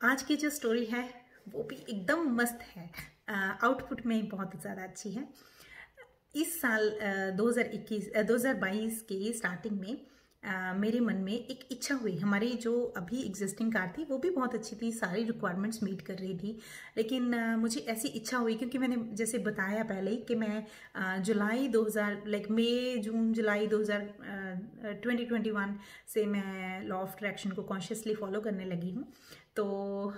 आज की जो स्टोरी है वो भी एकदम मस्त है। आउटपुट में बहुत ज़्यादा अच्छी है। इस साल 2022 के स्टार्टिंग में मेरे मन में एक इच्छा हुई। हमारी जो अभी एग्जिस्टिंग कार थी वो भी बहुत अच्छी थी, सारी रिक्वायरमेंट्स मीट कर रही थी, लेकिन मुझे ऐसी इच्छा हुई क्योंकि मैंने जैसे बताया पहले ही कि मैं जुलाई 2000 मई जून जुलाई 2021 से मैं लॉ ऑफ अट्रैक्शन को कॉन्शियसली फॉलो करने लगी हूँ। तो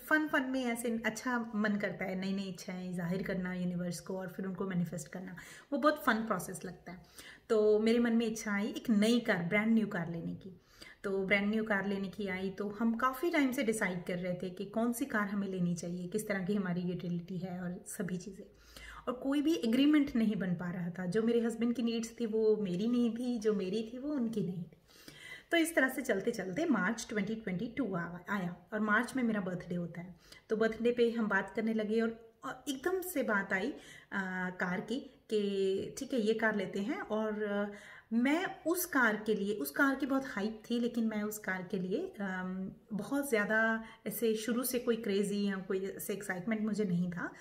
फन में ऐसे अच्छा मन करता है नई नई इच्छाएं जाहिर करना यूनिवर्स को और फिर उनको मैनिफेस्ट करना, वो बहुत फन प्रोसेस लगता है। तो मेरे मन में इच्छा आई एक नई कार, ब्रांड न्यू कार लेने की। तो ब्रांड न्यू कार लेने की आई तो हम काफ़ी टाइम से डिसाइड कर रहे थे कि कौन सी कार हमें लेनी चाहिए, किस तरह की हमारी यूटिलिटी है और सभी चीज़ें, और कोई भी एग्रीमेंट नहीं बन पा रहा था। जो मेरे हस्बैंड की नीड्स थी वो मेरी नहीं थी, जो मेरी थी वो उनकी नहीं थी। तो इस तरह से चलते चलते मार्च 2022 आया और मार्च में मेरा बर्थडे होता है। तो बर्थडे पे हम बात करने लगे और एकदम से बात आई कार की कि ठीक है ये कार लेते हैं। और मैं उस कार के लिए, उस कार की बहुत हाइप थी, लेकिन मैं उस कार के लिए बहुत ज़्यादा ऐसे शुरू से कोई क्रेज़ी या कोई ऐसे एक्साइटमेंट मुझे नहीं था।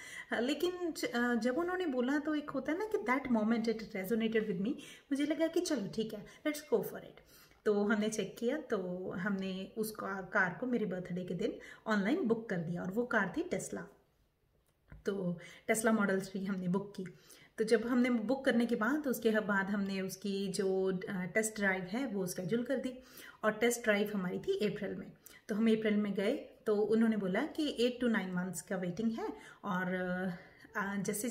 लेकिन जब उन्होंने बोला तो एक होता है ना कि that moment it resonated with me. मुझे लगा कि चलो ठीक है, लेट्स गो फॉर इट। तो हमने चेक किया तो हमने उस कार को मेरे बर्थडे के दिन ऑनलाइन बुक कर दिया और वो कार थी टेस्ला। तो टेस्ला मॉडल 3 हमने बुक की। तो जब हमने बुक करने के बाद उसके बाद हमने उसकी जो टेस्ट ड्राइव है वो स्केड्यूल कर दी और टेस्ट ड्राइव हमारी थी अप्रैल में। तो हम अप्रैल में गए तो उन्होंने बोला कि 8 to 9 मंथ्स का वेटिंग है और जैसे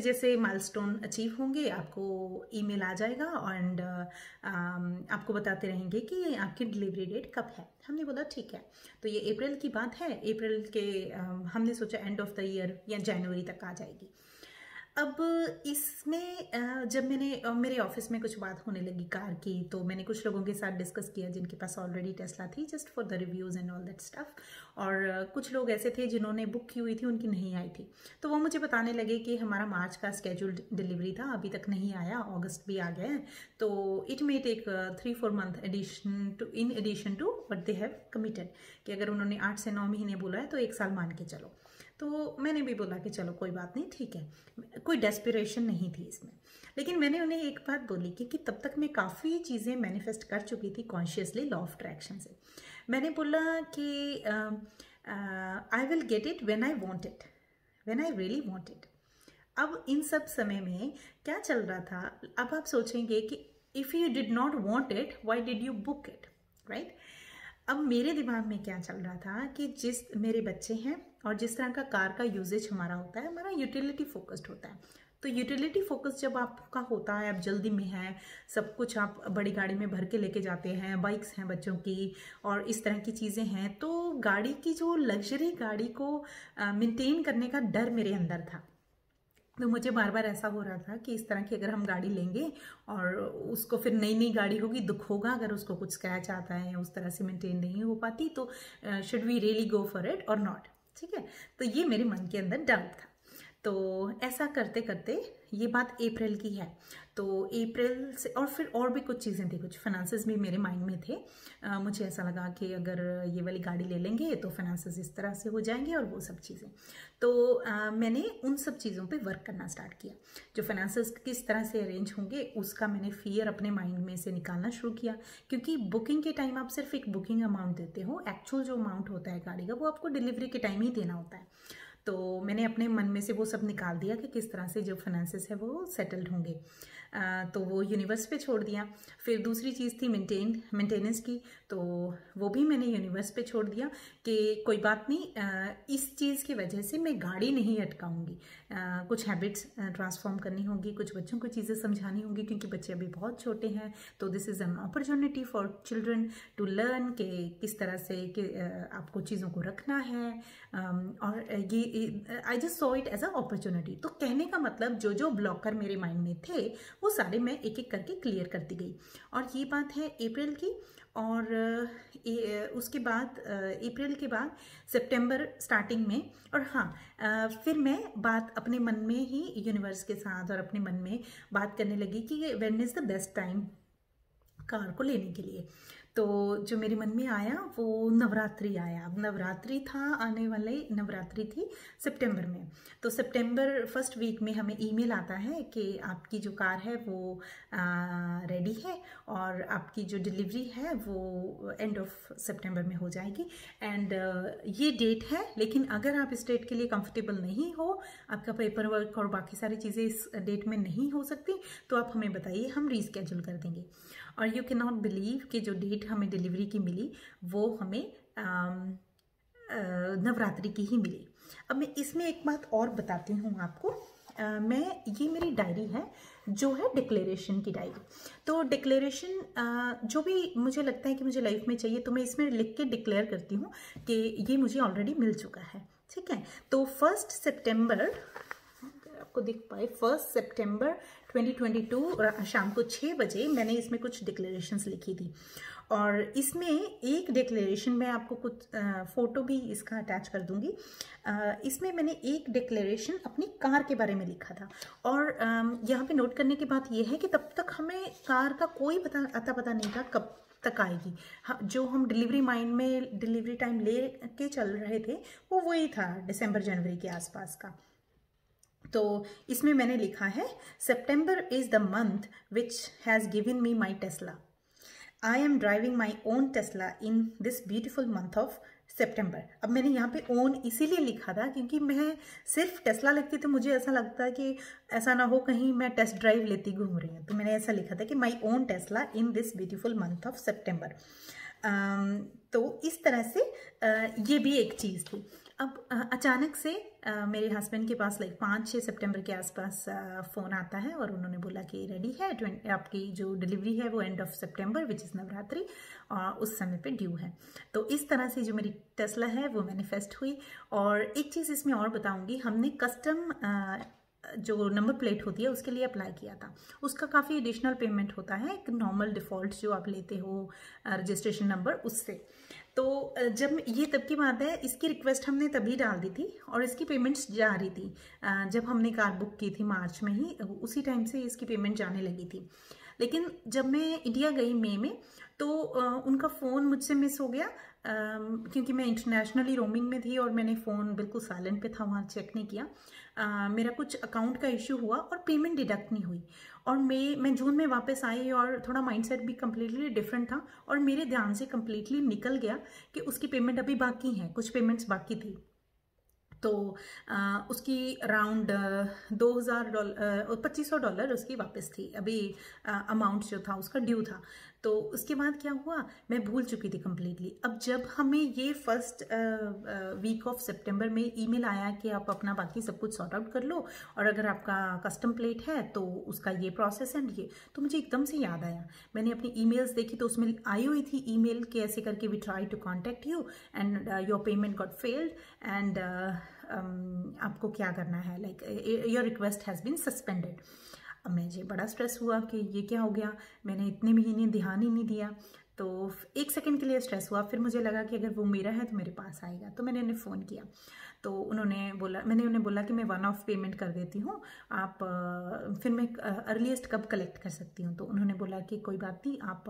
जैसे माइलस्टोन अचीव होंगे आपको ईमेल आ जाएगा एंड आपको बताते रहेंगे कि आपकी डिलीवरी डेट कब है। हमने बोला ठीक है। तो ये अप्रैल की बात है। अप्रैल के हमने सोचा एंड ऑफ द ईयर या जनवरी तक आ जाएगी। अब इसमें जब मेरे ऑफिस में कुछ बात होने लगी कार की, तो मैंने कुछ लोगों के साथ डिस्कस किया जिनके पास ऑलरेडी टेस्ला थी, just for the reviews and all that stuff. और कुछ लोग ऐसे थे जिन्होंने बुक की हुई थी, उनकी नहीं आई थी। तो वो मुझे बताने लगे कि हमारा मार्च का स्केड्यूल्ड डिलीवरी था, अभी तक नहीं आया, अगस्त भी आ गया है, तो it may take 3-4 month in addition to what they have committed, कि अगर उन्होंने 8 से 9 महीने बोला है तो 1 साल मान के चलो। तो मैंने भी बोला कि चलो कोई बात नहीं, ठीक है, कोई डेस्पिरेशन नहीं थी इसमें। लेकिन मैंने उन्हें एक बात बोली कि तब तक मैं काफ़ी चीज़ें मैनिफेस्ट कर चुकी थी कॉन्शियसली लॉ ऑफ अट्रैक्शन से। मैंने बोला कि I will get it when I want it, when I really want it. अब इन सब समय में क्या चल रहा था, अब आप सोचेंगे कि if you did not want it why did you book it, right. अब मेरे दिमाग में क्या चल रहा था कि जिस मेरे बच्चे हैं और जिस तरह का कार का यूजेज हमारा होता है, हमारा यूटिलिटी फोकस्ड होता है। तो यूटिलिटी फोकस जब आपका होता है, आप जल्दी में हैं, सब कुछ आप बड़ी गाड़ी में भर के लेके जाते हैं, बाइक्स हैं बच्चों की और इस तरह की चीज़ें हैं, तो गाड़ी की जो लग्जरी गाड़ी को मेंटेन करने का डर मेरे अंदर था। तो मुझे बार बार ऐसा हो रहा था कि इस तरह की अगर हम गाड़ी लेंगे और उसको फिर नई नई गाड़ी होगी, दुख होगा अगर उसको कुछ स्क्रैच आता है या उस तरह से मेंटेन नहीं हो पाती, तो should we really go for it और नॉट, ठीक है। तो ये मेरे मन के अंदर डाउट था। तो ऐसा करते करते ये बात अप्रैल की है। तो अप्रैल से और फिर और भी कुछ चीज़ें थी, कुछ फाइनेंसेस भी मेरे माइंड में थे। मुझे ऐसा लगा कि अगर ये वाली गाड़ी ले लेंगे तो फाइनेंसेस इस तरह से हो जाएंगे और वो सब चीज़ें। तो मैंने उन सब चीज़ों पे वर्क करना स्टार्ट किया। जो फाइनेंसेस किस तरह से अरेंज होंगे उसका मैंने फियर अपने माइंड में से निकालना शुरू किया, क्योंकि बुकिंग के टाइम आप सिर्फ एक बुकिंग अमाउंट देते हो, एक्चुअल जो अमाउंट होता है गाड़ी का वो आपको डिलीवरी के टाइम ही देना होता है। तो मैंने अपने मन में से वो सब निकाल दिया कि किस तरह से जो फाइनेंसेस है वो सेटल्ड होंगे। तो वो यूनिवर्स पे छोड़ दिया। फिर दूसरी चीज़ थी मेंटेनेंस की, तो वो भी मैंने यूनिवर्स पे छोड़ दिया कि कोई बात नहीं, इस चीज़ की वजह से मैं गाड़ी नहीं अटकाऊंगी, कुछ हैबिट्स ट्रांसफॉर्म करनी होंगी, कुछ बच्चों को चीज़ें समझानी होंगी, क्योंकि बच्चे अभी बहुत छोटे हैं। तो this is an opportunity for children to learn कि किस तरह से कि आपको चीज़ों को रखना है। और ये I just saw it as a opportunity. तो कहने का मतलब जो जो ब्लॉकर मेरे माइंड में थे वो सारे मैं एक एक करके क्लियर करती गई। और ये बात है अप्रैल की। और उसके बाद अप्रैल के बाद सितंबर स्टार्टिंग में, और हाँ फिर मैं बात अपने मन में ही यूनिवर्स के साथ और अपने मन में बात करने लगी कि when is the best time car को लेने के लिए। तो जो मेरे मन में आया वो नवरात्रि आया। अब नवरात्रि था, आने वाले नवरात्रि थी सितंबर में। तो सितंबर फर्स्ट वीक में हमें ईमेल आता है कि आपकी जो कार है वो रेडी है और आपकी जो डिलीवरी है वो एंड ऑफ सितंबर में हो जाएगी। एंड ये डेट है, लेकिन अगर आप इस डेट के लिए कंफर्टेबल नहीं हो, आपका पेपर वर्क और बाकी सारी चीज़ें इस डेट में नहीं हो सकती, तो आप हमें बताइए, हम रीस्केड्यूल कर देंगे। और यू कैन नॉट बिलीव कि जो डेट हमें डिलीवरी की मिली वो हमें नवरात्रि की ही मिली। अब मैं इसमें एक बात और बताती हूँ आपको। ये मेरी डायरी है जो है डिक्लेरेशन की डायरी। तो डिक्लेरेशन जो भी मुझे लगता है कि मुझे लाइफ में चाहिए, तो मैं इसमें लिख के डिक्लेयर करती हूँ कि ये मुझे ऑलरेडी मिल चुका है। ठीक है, तो 1 सितंबर, आपको दिख पाए, 1 सितंबर 2022 शाम को 6 बजे मैंने इसमें कुछ डिक्लेरेशंस लिखी थी। और इसमें एक डिक्लेरेशन, मैं आपको कुछ फ़ोटो भी इसका अटैच कर दूंगी। इसमें मैंने एक डिक्लेरेशन अपनी कार के बारे में लिखा था। और यहाँ पे नोट करने की बात यह है कि तब तक हमें कार का कोई अता पता नहीं था कब तक आएगी। जो हम डिलीवरी टाइम ले के चल रहे थे वो वही था, दिसंबर जनवरी के आसपास का। तो इसमें मैंने लिखा है, September is the month which has given me my Tesla. I am driving my own Tesla in this beautiful month of September. अब मैंने यहाँ पे ओन इसीलिए लिखा था क्योंकि मैं सिर्फ टेस्ला लिखती तो मुझे ऐसा लगता है कि ऐसा ना हो कहीं मैं टेस्ट ड्राइव लेती घूम रही हूँ। तो मैंने ऐसा लिखा था कि my own Tesla in this beautiful month of September. तो इस तरह से ये भी एक चीज़ थी। अब अचानक से मेरे हस्बैंड के पास 5-6 सितंबर के आसपास फ़ोन आता है और उन्होंने बोला कि रेडी है, आपकी जो डिलीवरी है वो end of September which is Navratri और उस समय पे ड्यू है। तो इस तरह से जो मेरी टेस्ला है वो मैनिफेस्ट हुई। और एक चीज़ इसमें और बताऊंगी, हमने कस्टम जो नंबर प्लेट होती है उसके लिए अप्लाई किया था। उसका काफ़ी एडिशनल पेमेंट होता है, एक नॉर्मल डिफ़ॉल्ट जो आप लेते हो रजिस्ट्रेशन नंबर, उससे। तो जब ये तब की बात है, इसकी रिक्वेस्ट हमने तभी डाल दी थी और इसकी पेमेंट्स जा रही थी जब हमने कार बुक की थी मार्च में ही, उसी टाइम से इसकी पेमेंट जाने लगी थी। लेकिन जब मैं इंडिया गई मई में, तो उनका फ़ोन मुझसे मिस हो गया क्योंकि मैं इंटरनेशनली रोमिंग में थी और मैंने फ़ोन बिल्कुल साइलेंट पे था, वहाँ चेक नहीं किया। मेरा कुछ अकाउंट का इशू हुआ और पेमेंट डिडक्ट नहीं हुई। और मैं जून में वापस आई और थोड़ा माइंडसेट भी कम्प्लीटली डिफरेंट था और मेरे ध्यान से कम्प्लीटली निकल गया कि उसकी पेमेंट अभी बाकी है, कुछ पेमेंट्स बाकी थी। तो उसकी अराउंड $2,000 उसकी वापस थी, अभी अमाउंट जो था उसका ड्यू था। तो उसके बाद क्या हुआ, मैं भूल चुकी थी कम्प्लीटली। अब जब हमें ये फर्स्ट वीक ऑफ सितंबर में ईमेल आया कि आप अपना बाकी सब कुछ सॉर्ट आउट कर लो और अगर आपका कस्टम प्लेट है तो उसका ये प्रोसेस है ये, तो मुझे एकदम से याद आया। मैंने अपनी ईमेल्स देखी तो उसमें आई हुई थी ईमेल कि ऐसे करके we try to contact you and your payment got failed and आपको क्या करना है, your request has been suspended. अब मुझे बड़ा स्ट्रेस हुआ कि ये क्या हो गया, मैंने इतने महीने ध्यान ही नहीं दिया। तो 1 सेकंड के लिए स्ट्रेस हुआ, फिर मुझे लगा कि अगर वो मेरा है तो मेरे पास आएगा। तो मैंने उन्हें फ़ोन किया, तो मैंने उन्हें बोला कि मैं 1 ऑफ पेमेंट कर देती हूँ, आप फिर मैं अर्लीस्ट कब कलेक्ट कर सकती हूँ। तो उन्होंने बोला कि कोई बात नहीं, आप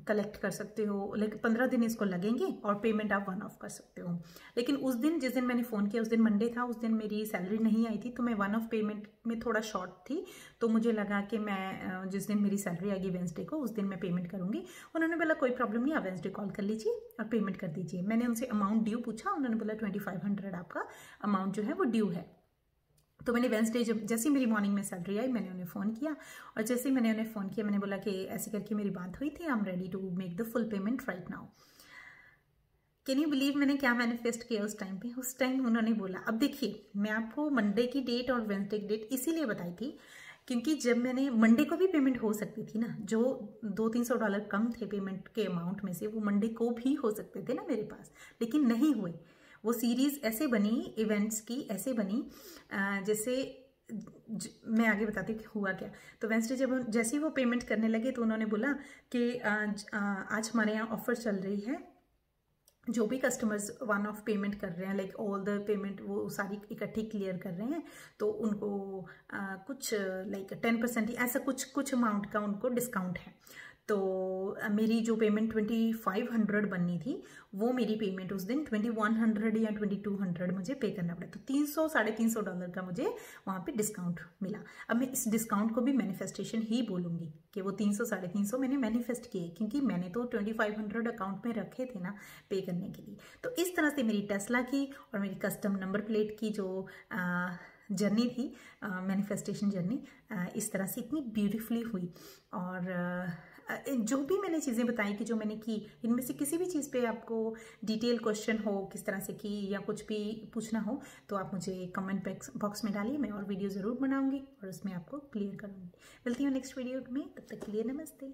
कलेक्ट कर सकते हो, लेकिन 15 दिन इसको लगेंगे और पेमेंट आप 1 ऑफ कर सकते हो। लेकिन उस दिन, जिस दिन मैंने फ़ोन किया, उस दिन मंडे था, उस दिन मेरी सैलरी नहीं आई थी, तो मैं 1 ऑफ पेमेंट में थोड़ा शॉर्ट थी। तो मुझे लगा कि मैं जिस दिन मेरी सैलरी आएगी वेंसडे को, उस दिन मैं पेमेंट करूँगी। उन्होंने बोला कोई प्रॉब्लम नहीं, आप वेंसडे कॉल कर लीजिए और पेमेंट कर दीजिए। मैंने उनसे अमाउंट ड्यू पूछा, उन्होंने बोला 2500 आपका अमाउंट जो है वो ड्यू है। तो मैंने वेंसडे जैसे ही मेरी मॉर्निंग में सैलरी आई, मैंने उन्हें फ़ोन किया और जैसे ही मैंने उन्हें फ़ोन किया, मैंने बोला कि ऐसे करके मेरी बात हुई थी, I am ready to make the full payment right now. Can you believe मैंने क्या मैनिफेस्ट किया उस टाइम पे? उस टाइम उन्होंने बोला, अब देखिए मैं आपको मंडे की डेट और वेंसडे की डेट इसीलिए बताई थी क्योंकि जब मैंने मंडे को भी पेमेंट हो सकती थी ना, जो $200-300 कम थे पेमेंट के अमाउंट में से, वो मंडे को भी हो सकते थे ना मेरे पास, लेकिन नहीं हुए। वो सीरीज़ ऐसे बनी, इवेंट्स की ऐसे बनी जैसे मैं आगे बताती हूँ कि हुआ क्या। तो वेंसडे जैसे ही वो पेमेंट करने लगे तो उन्होंने बोला कि आज हमारे यहाँ ऑफर चल रही है, जो भी कस्टमर्स 1 ऑफ पेमेंट कर रहे हैं, लाइक ऑल द पेमेंट वो सारी इकट्ठी क्लियर कर रहे हैं, तो उनको कुछ 10% ऐसा कुछ अमाउंट का उनको डिस्काउंट है। तो मेरी जो पेमेंट 2500 बननी थी वो मेरी पेमेंट उस दिन 2100 या 2200 मुझे पे करना पड़ा। तो 300 $350 का मुझे वहाँ पे डिस्काउंट मिला। अब मैं इस डिस्काउंट को भी मैनिफेस्टेशन ही बोलूँगी कि वो 300 350 मैंने मैनिफेस्ट किए, क्योंकि मैंने तो 2500 अकाउंट में रखे थे ना पे करने के लिए। तो इस तरह से मेरी टेस्ला की और मेरी कस्टम नंबर प्लेट की जो जर्नी थी, मैनिफेस्टेशन जर्नी, इस तरह से इतनी ब्यूटीफुली हुई। और जो भी मैंने चीज़ें बताई कि जो मैंने की, इनमें से किसी भी चीज़ पे आपको डिटेल क्वेश्चन हो किस तरह से की या कुछ भी पूछना हो तो आप मुझे कमेंट बॉक्स में डालिए। मैं और वीडियो ज़रूर बनाऊंगी और उसमें आपको क्लियर करूंगी। मिलती हूँ नेक्स्ट वीडियो में, तब तक के लिए नमस्ते।